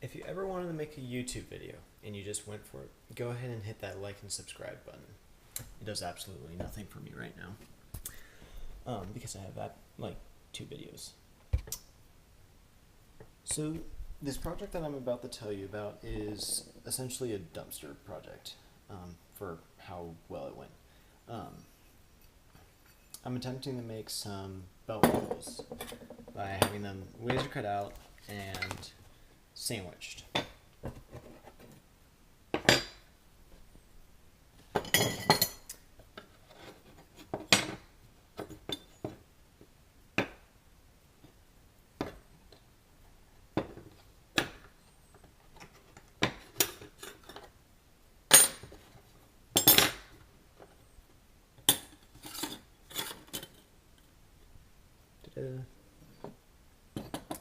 If you ever wanted to make a YouTube video and you just went for it, go ahead and hit that like and subscribe button. It does absolutely nothing for me right now, because I have that like 2 videos. So this project that I'm about to tell you about is essentially a dumpster project, for how well it went. I'm attempting to make some belt buckles by having them laser cut out and sandwiched.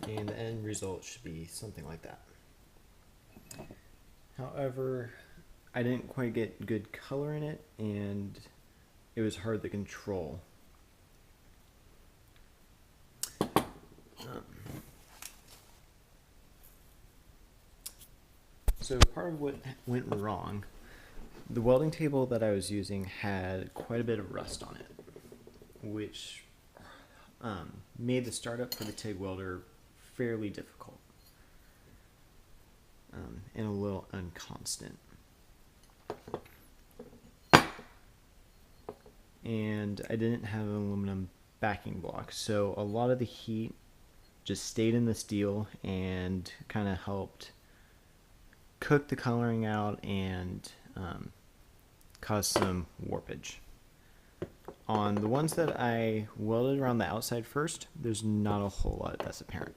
And the end result should be something like that. However, I didn't quite get good color in it, and it was hard to control. So part of what went wrong, the welding table that I was using had quite a bit of rust on it, which made the startup for the TIG welder fairly difficult, and a little unconstant. And I didn't have an aluminum backing block, so a lot of the heat just stayed in the steel and kind of helped cook the coloring out and cause some warpage. On the ones that I welded around the outside first, there's not a whole lot that's apparent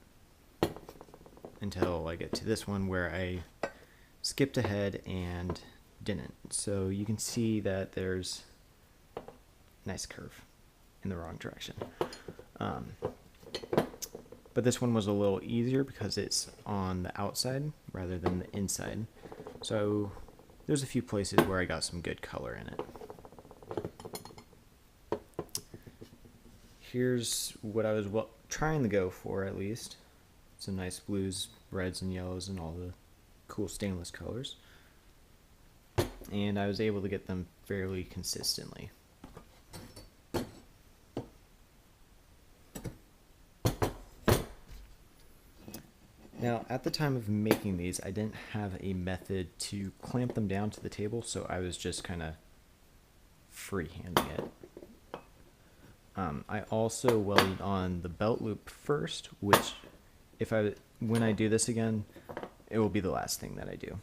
until I get to this one where I skipped ahead and didn't. So you can see that there's a nice curve in the wrong direction. But this one was a little easier because it's on the outside rather than the inside. So there's a few places where I got some good color in it. Here's what I was trying to go for, at least. Some nice blues, reds, and yellows, and all the cool stainless colors. And I was able to get them fairly consistently. Now, at the time of making these, I didn't have a method to clamp them down to the table, so I was just kind of freehanding it. I also welded on the belt loop first, which when I do this again, it will be the last thing that I do.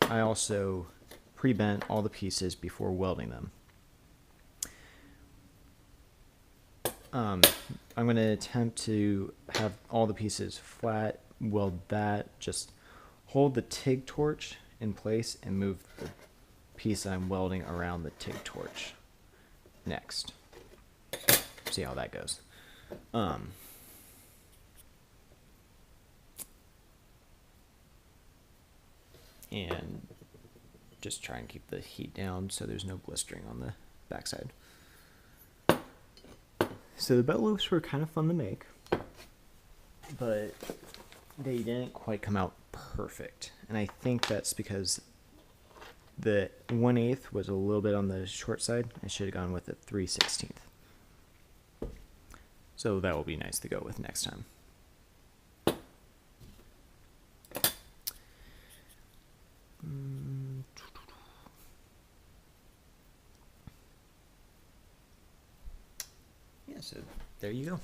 I also pre-bent all the pieces before welding them. I'm going to attempt to have all the pieces flat, weld that, just hold the TIG torch in place and move the piece I'm welding around the TIG torch next. See how that goes. And just try and keep the heat down so there's no blistering on the backside. So the belt loops were kind of fun to make, but they didn't quite come out perfect. And I think that's because the 1/8 was a little bit on the short side. I should have gone with a 3/16. So that will be nice to go with next time. Yeah, so there you go.